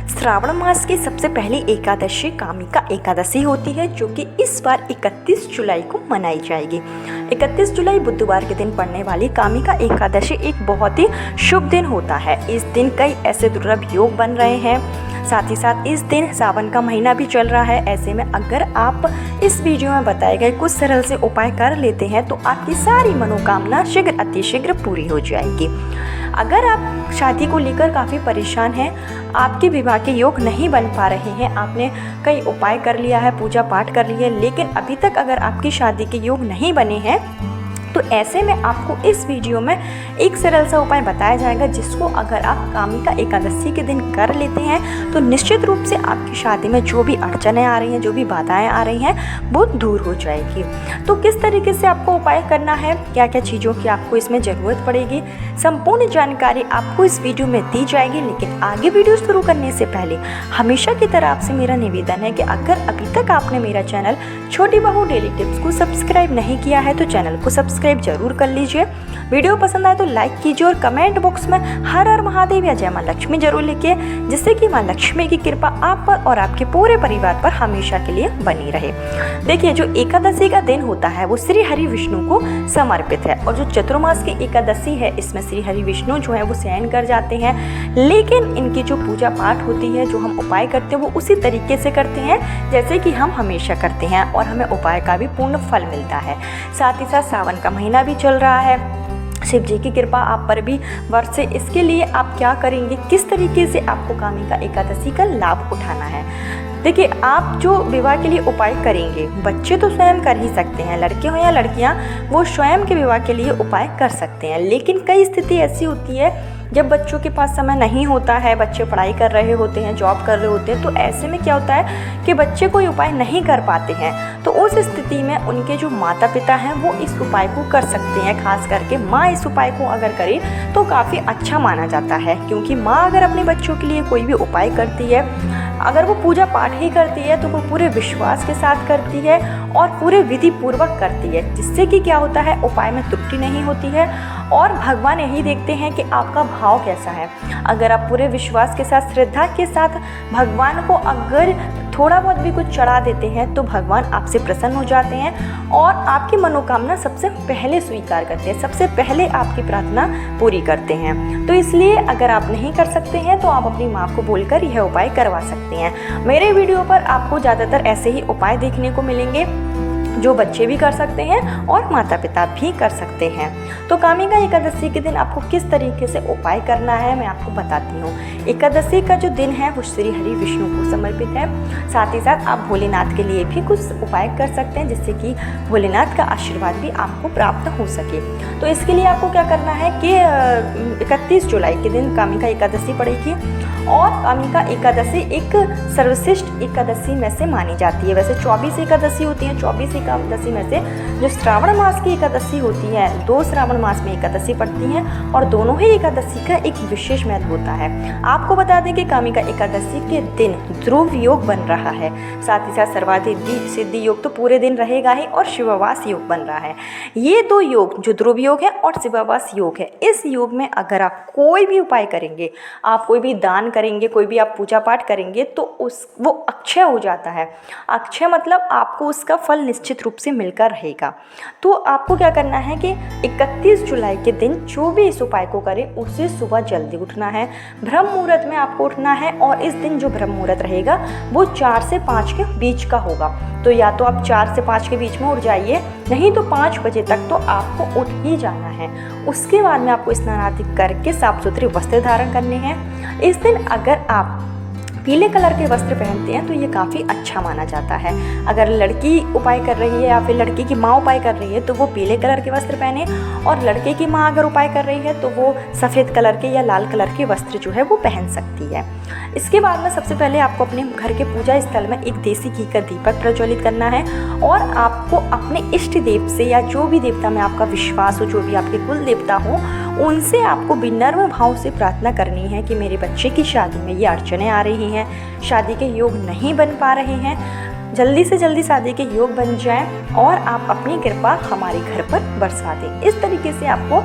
श्रावण मास की सबसे पहली एकादशी कामिका एकादशी होती है, जो कि इस बार 31 जुलाई को मनाई जाएगी। 31 जुलाई बुधवार के दिन पड़ने वाली कामिका एकादशी एक बहुत ही शुभ दिन होता है। इस दिन कई ऐसे दुर्लभ योग बन रहे हैं। साथ ही साथ इस दिन सावन का महीना भी चल रहा है। ऐसे में अगर आप इस वीडियो में बताए गए कुछ सरल से उपाय कर लेते हैं तो आपकी सारी मनोकामना शीघ्र अतिशीघ्र पूरी हो जाएगी। अगर आप शादी को लेकर काफ़ी परेशान हैं, आपके विवाह के योग नहीं बन पा रहे हैं, आपने कई उपाय कर लिया है, पूजा पाठ कर लिया है, लेकिन अभी तक अगर आपकी शादी के योग नहीं बने हैं, तो ऐसे में आपको इस वीडियो में एक सरल सा उपाय बताया जाएगा, जिसको अगर आप कामिका एकादशी के दिन कर लेते हैं तो निश्चित रूप से आपकी शादी में जो भी अड़चनें आ रही हैं, जो भी बाधाएं आ रही हैं, वो दूर हो जाएगी। तो किस तरीके से आपको उपाय करना है, क्या क्या चीज़ों की आपको इसमें ज़रूरत पड़ेगी, संपूर्ण जानकारी आपको इस वीडियो में दी जाएगी। लेकिन आगे वीडियो शुरू करने से पहले हमेशा की तरह आपसे मेरा निवेदन है कि अगर अभी तक आपने मेरा चैनल छोटी बहू डेली टिप्स को सब्सक्राइब नहीं किया है तो चैनल को सब्सक्राइब जरूर कर लीजिए। वीडियो पसंद आए तो लाइक कीजिए और कमेंट बॉक्स में हर हर महादेव या जय मां लक्ष्मी जरूर लिखिए, जिससे कि मां लक्ष्मी की कृपा आप पर और आपके पूरे परिवार पर हमेशा के लिए बनी रहे। देखिए, जो एकादशी का दिन होता है वो श्री हरि विष्णु को समर्पित है, और जो चतुर्मास की एकादशी है इसमें श्री हरि विष्णु जो है वो शयन कर जाते हैं, लेकिन इनकी जो पूजा पाठ होती है, जो हम उपाय करते हैं, वो उसी तरीके से करते हैं जैसे कि हम हमेशा करते हैं, और हमें उपाय का भी पूर्ण फल मिलता है। साथ ही साथ सावन का महीना भी चल रहा है, शिव जी की कृपा आप पर भी बरसे। इसके लिए आप क्या करेंगे, किस तरीके से आपको कामिका एकादशी का लाभ उठाना है। देखिए, आप जो विवाह के लिए उपाय करेंगे, बच्चे तो स्वयं कर ही सकते हैं, लड़के हो या लड़कियां, वो स्वयं के विवाह के लिए उपाय कर सकते हैं। लेकिन कई स्थिति ऐसी होती है जब बच्चों के पास समय नहीं होता है, बच्चे पढ़ाई कर रहे होते हैं, जॉब कर रहे होते हैं, तो ऐसे में क्या होता है कि बच्चे कोई उपाय नहीं कर पाते हैं। तो उस स्थिति में उनके जो माता पिता हैं वो इस उपाय को कर सकते हैं। खास करके माँ इस उपाय को अगर करे तो काफ़ी अच्छा माना जाता है, क्योंकि माँ अगर अपने बच्चों के लिए कोई भी उपाय करती है, अगर वो पूजा पाठ ही करती है तो वो पूरे विश्वास के साथ करती है और पूरे विधि पूर्वक करती है, जिससे कि क्या होता है, उपाय में त्रुटि नहीं होती है और भगवान यही देखते हैं कि आपका भाव कैसा है। अगर आप पूरे विश्वास के साथ, श्रद्धा के साथ भगवान को अगर थोड़ा बहुत भी कुछ चढ़ा देते हैं तो भगवान आपसे प्रसन्न हो जाते हैं और आपकी मनोकामना सबसे पहले स्वीकार करते हैं, सबसे पहले आपकी प्रार्थना पूरी करते हैं। तो इसलिए अगर आप नहीं कर सकते हैं तो आप अपनी माँ को बोलकर यह उपाय करवा सकते हैं। मेरे वीडियो पर आपको ज़्यादातर ऐसे ही उपाय देखने को मिलेंगे जो बच्चे भी कर सकते हैं और माता पिता भी कर सकते हैं। तो कामिका एकादशी के दिन आपको किस तरीके से उपाय करना है मैं आपको बताती हूँ। एकादशी का जो दिन है वो श्री हरि विष्णु को समर्पित है। साथ ही साथ आप भोलेनाथ के लिए भी कुछ उपाय कर सकते हैं, जिससे कि भोलेनाथ का आशीर्वाद भी आपको प्राप्त हो सके। तो इसके लिए आपको क्या करना है कि 31 जुलाई के दिन कामिका एकादशी पड़ेगी, और कामिका एकादशी एक सर्वश्रेष्ठ एकादशी में से मानी जाती है। वैसे 24 एकादशी होती हैं, 24 एकादशी में से जो श्रावण मास की एकादशी होती है, 2 श्रावण मास में एकादशी पड़ती हैं और दोनों ही एकादशी का एक विशेष महत्व होता है। आपको बता दें कि कामिका एकादशी के दिन ध्रुव योग बन रहा है, साथ ही साथ सर्वाधिक सिद्धि योग तो पूरे दिन रहेगा ही, और शिवावास योग बन रहा है। ये 2 योग, जो ध्रुव योग है और शिवावास योग है, इस योग में अगर आप कोई भी उपाय करेंगे, आप कोई भी दान करेंगे, कोई भी आप पूजा पाठ करेंगे, तो वो अक्षय हो जाता है। अक्षय मतलब आपको उसका फल निश्चित रूप से मिलकर रहेगा। तो आपको क्या करना है कि 31 जुलाई के दिन जो भी इस उपाय को करें, उसे सुबह जल्दी उठना है, ब्रह्म मुहूर्त में आपको उठना है, और इस दिन जो ब्रह्म मुहूर्त रहेगा वो 4 से 5 के बीच का होगा। तो या तो आप 4 से 5 के बीच में उठ जाइए, नहीं तो 5 बजे तक तो आपको उठ ही जाना है। उसके बाद में आपको स्नान आदि करके साफ सुथरे वस्त्र धारण करने हैं। इस दिन अगर आप पीले कलर के वस्त्र पहनते हैं तो ये काफ़ी अच्छा माना जाता है। अगर लड़की उपाय कर रही है या फिर लड़की की माँ उपाय कर रही है तो वो पीले कलर के वस्त्र पहने, और लड़के की माँ अगर उपाय कर रही है तो वो सफ़ेद कलर के या लाल कलर के वस्त्र जो है वो पहन सकती है। इसके बाद में सबसे पहले आपको अपने घर के पूजा स्थल में एक देसी घी का दीपक प्रज्वलित करना है, और आपको अपने इष्ट देव से या जो भी देवता में आपका विश्वास हो, जो भी आपके कुल देवता हो, उनसे आपको विनम्र भाव से प्रार्थना करनी है कि मेरे बच्चे की शादी में ये अड़चनें आ रही हैं, शादी के योग नहीं बन पा रहे हैं, जल्दी से जल्दी शादी के योग बन जाएं और आप अपनी कृपा हमारे घर पर बरसा दें। इस तरीके से आपको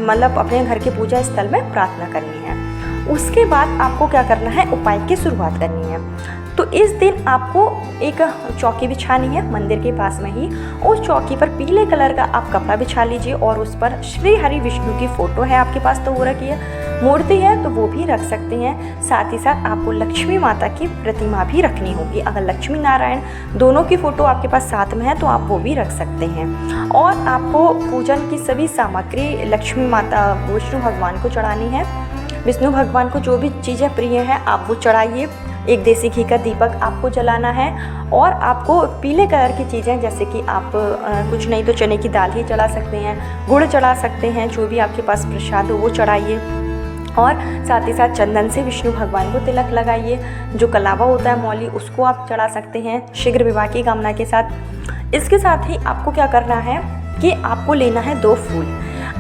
मतलब अपने घर के पूजा स्थल में प्रार्थना करनी है। उसके बाद आपको क्या करना है, उपाय की शुरुआत करनी है। तो इस दिन आपको एक चौकी बिछानी है मंदिर के पास में ही। उस चौकी पर पीले कलर का आप कपड़ा बिछा लीजिए और उस पर श्री हरि विष्णु की फ़ोटो है आपके पास तो वो रखी है, मूर्ति है तो वो भी रख सकते हैं। साथ ही साथ आपको लक्ष्मी माता की प्रतिमा भी रखनी होगी। अगर लक्ष्मी नारायण दोनों की फ़ोटो आपके पास साथ में है तो आप वो भी रख सकते हैं। और आपको पूजन की सभी सामग्री लक्ष्मी माता विष्णु भगवान को चढ़ानी है। विष्णु भगवान को जो भी चीज़ें प्रिय हैं आप वो चढ़ाइए। एक देसी घी का दीपक आपको जलाना है और आपको पीले कलर की चीज़ें जैसे कि आप कुछ नहीं तो चने की दाल ही चढ़ा सकते हैं, गुड़ चढ़ा सकते हैं, जो भी आपके पास प्रसाद हो वो चढ़ाइए। और साथ ही साथ चंदन से विष्णु भगवान को तिलक लगाइए। जो कलावा होता है मौली उसको आप चढ़ा सकते हैं शीघ्र विवाह की कामना के साथ। इसके साथ ही आपको क्या करना है कि आपको लेना है 2 फूल।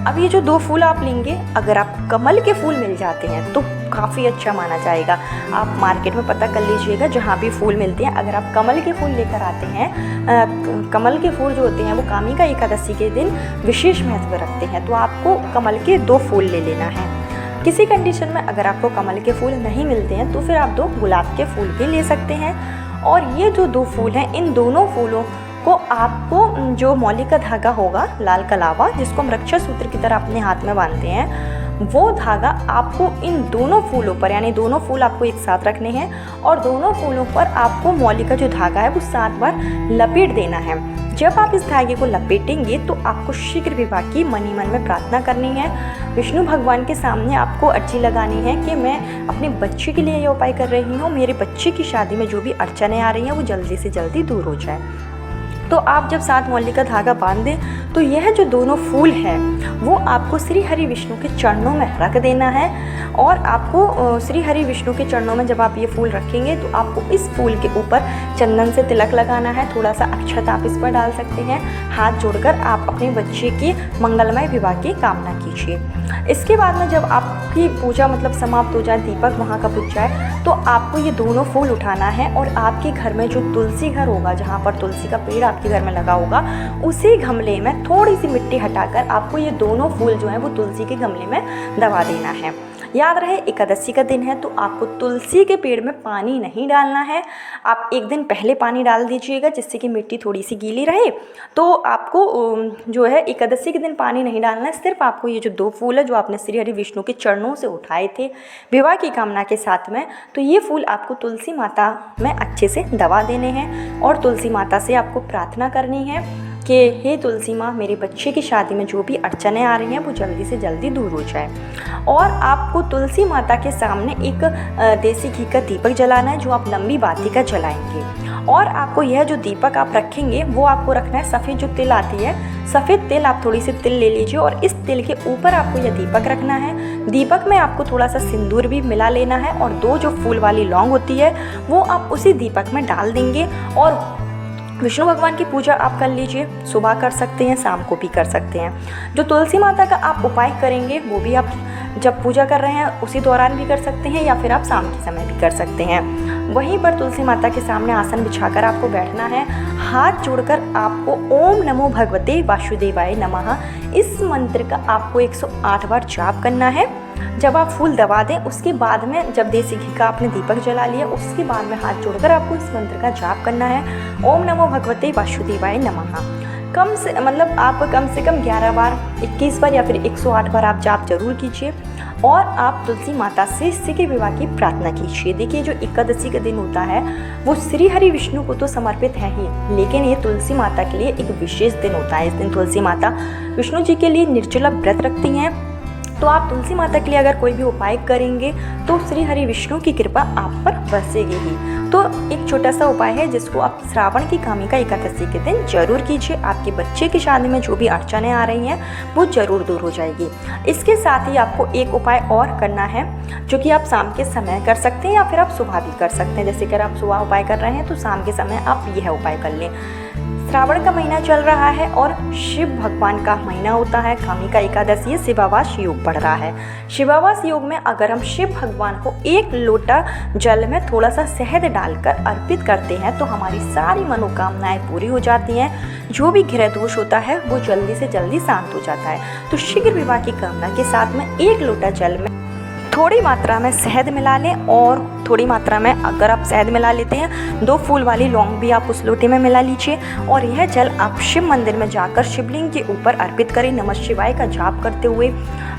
अब ये जो 2 फूल आप लेंगे, अगर आपको कमल के फूल मिल जाते हैं तो काफ़ी अच्छा माना जाएगा। आप मार्केट में पता कर लीजिएगा जहाँ भी फूल मिलते हैं। अगर आप कमल के फूल लेकर आते हैं, कमल के फूल जो होते हैं वो कामिका एकादशी के दिन विशेष महत्व रखते हैं, तो आपको कमल के 2 फूल ले लेना है। किसी कंडीशन में अगर आपको कमल के फूल नहीं मिलते हैं तो फिर आप 2 गुलाब के फूल भी ले सकते हैं। और ये जो 2 फूल हैं, इन दोनों फूलों को आपको जो मौली का धागा होगा लाल कलावा, जिसको हम रक्षा सूत्र की तरह अपने हाथ में बांधते हैं, वो धागा आपको इन दोनों फूलों पर, यानी दोनों फूल आपको एक साथ रखने हैं और दोनों फूलों पर आपको मौली का जो धागा है वो 7 बार लपेट देना है। जब आप इस धागे को लपेटेंगे तो आपको शीघ्र विवाह की मन ही मन में प्रार्थना करनी है। विष्णु भगवान के सामने आपको अर्जी लगानी है कि मैं अपने बच्चे के लिए ये उपाय कर रही हूँ, मेरे बच्चे की शादी में जो भी अड़चनें आ रही हैं वो जल्दी से जल्दी दूर हो जाए। तो आप जब 7 मौली का धागा बांध दें तो यह जो दोनों फूल हैं वो आपको श्री हरि विष्णु के चरणों में रख देना है। और आपको श्री हरि विष्णु के चरणों में जब आप ये फूल रखेंगे तो आपको इस फूल के ऊपर चंदन से तिलक लगाना है। थोड़ा सा अक्षत आप इस पर डाल सकते हैं। हाथ जोड़कर आप अपने बच्चे की मंगलमय विवाह की कामना कीजिए। इसके बाद में जब आपकी पूजा समाप्त हो जाए, दीपक वहाँ का बुझ जाए, तो आपको ये दोनों फूल उठाना है और आपके घर में जो तुलसी घर होगा, जहाँ पर तुलसी का पेड़ आपके घर में लगा होगा, उसी गमले में थोड़ी सी मिट्टी हटाकर आपको ये दोनों फूल जो हैं वो तुलसी के गमले में दबा देना है। याद रहे एकादशी का दिन है तो आपको तुलसी के पेड़ में पानी नहीं डालना है। आप एक दिन पहले पानी डाल दीजिएगा जिससे कि मिट्टी थोड़ी सी गीली रहे। तो आपको जो है एकादशी के दिन पानी नहीं डालना है। सिर्फ आपको ये जो 2 फूल है जो आपने श्री हरि विष्णु के चरणों से उठाए थे विवाह की कामना के साथ में, तो ये फूल आपको तुलसी माता में अच्छे से दबा देने हैं और तुलसी माता से आपको प्रार्थना करनी है कि हे तुलसी माँ, मेरे बच्चे की शादी में जो भी अड़चनें आ रही हैं वो जल्दी से जल्दी दूर हो जाए। और आपको तुलसी माता के सामने एक देसी घी का दीपक जलाना है जो आप लंबी बाती का जलाएंगे। और आपको यह जो दीपक आप रखेंगे वो आपको रखना है सफ़ेद जो तिल आती है, सफ़ेद तिल, आप थोड़ी सी तिल ले लीजिए और इस तिल के ऊपर आपको यह दीपक रखना है। दीपक में आपको थोड़ा सा सिंदूर भी मिला लेना है और 2 जो फूल वाली लौंग होती है वो आप उसी दीपक में डाल देंगे। और विष्णु भगवान की पूजा आप कर लीजिए। सुबह कर सकते हैं, शाम को भी कर सकते हैं। जो तुलसी माता का आप उपाय करेंगे वो भी आप जब पूजा कर रहे हैं उसी दौरान भी कर सकते हैं या फिर आप शाम के समय भी कर सकते हैं। वहीं पर तुलसी माता के सामने आसन बिछाकर आपको बैठना है। हाथ जोड़कर आपको ओम नमो भगवते वासुदेवाय नमः इस मंत्र का आपको 108 बार जाप करना है। जब आप फूल दबा दें उसके बाद में जब देसी घी का आपने दीपक जला लिया उसके बाद में हाथ जोड़कर आपको इस मंत्र का जाप करना है, ओम नमो भगवते वासुदेवाय नमः। आप कम से कम 11 बार, 21 बार या फिर 108 बार आप जाप जरूर कीजिए। और आप तुलसी माता से शीघ्र विवाह की प्रार्थना कीजिए। देखिए जो एकादशी का दिन होता है वो श्री हरि विष्णु को तो समर्पित है ही, लेकिन ये तुलसी माता के लिए एक विशेष दिन होता है। इस दिन तुलसी माता विष्णु जी के लिए निर्जला व्रत रखती हैं। तो आप तुलसी माता के लिए अगर कोई भी उपाय करेंगे तो श्री हरि विष्णु की कृपा आप पर बरसेगी ही। तो एक छोटा सा उपाय है जिसको आप श्रावण की कामिका एकादशी के दिन जरूर कीजिए। आपके बच्चे की शादी में जो भी अड़चनें आ रही हैं वो जरूर दूर हो जाएगी। इसके साथ ही आपको एक उपाय और करना है जो कि आप शाम के समय कर सकते हैं या फिर आप सुबह भी कर सकते हैं। जैसे कि आप सुबह उपाय कर रहे हैं तो शाम के समय आप यह उपाय कर लें। श्रावण का महीना चल रहा है और शिव भगवान का महीना होता है। कामिका एकादशी शिवावास योग पड़ रहा है। शिवावास योग में अगर हम शिव भगवान को 1 लोटा जल में थोड़ा सा शहद डालकर अर्पित करते हैं तो हमारी सारी मनोकामनाएं पूरी हो जाती हैं। जो भी ग्रह दोष होता है वो जल्दी से जल्दी शांत हो जाता है। तो शीघ्र विवाह की कामना के साथ में 1 लोटा जल में थोड़ी मात्रा में शहद मिला लें और थोड़ी मात्रा में अगर आप शहद मिला लेते हैं 2 फूल वाली लौंग भी आप उस लोटे में मिला लीजिए और यह जल आप शिव मंदिर में जाकर शिवलिंग के ऊपर अर्पित करें। नमः शिवाय का जाप करते हुए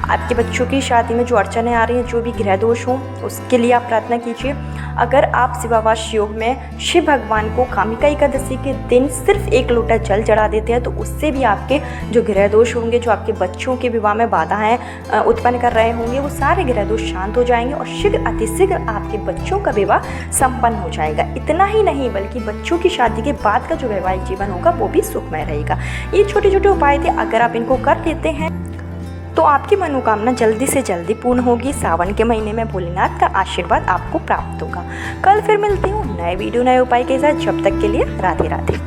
आपके बच्चों की शादी में जो अड़चनें आ रही हैं, जो भी ग्रह दोष हों, उसके लिए आप प्रार्थना कीजिए। अगर आप शिवावास योग में शिव भगवान को कामिका एकादशी के दिन सिर्फ 1 लोटा जल चढ़ा देते हैं तो उससे भी आपके जो ग्रह दोष होंगे, जो आपके बच्चों के विवाह में बाधाएं उत्पन्न कर रहे होंगे, वो सारे ग्रह दोष शांत हो जाएंगे और शीघ्र अतिशीघ्र आपके बच्चों का विवाह संपन्न हो जाएगा। इतना ही नहीं बल्कि बच्चों की शादी के बाद का जो वैवाहिक जीवन होगा वो भी सुखमय रहेगा। ये छोटे छोटे उपाय थे, अगर आप इनको कर लेते हैं तो आपकी मनोकामना जल्दी से जल्दी पूर्ण होगी। सावन के महीने में भोलेनाथ का आशीर्वाद आपको प्राप्त होगा। कल फिर मिलती हूँ नए वीडियो नए उपाय के साथ। जब तक के लिए राधे राधे।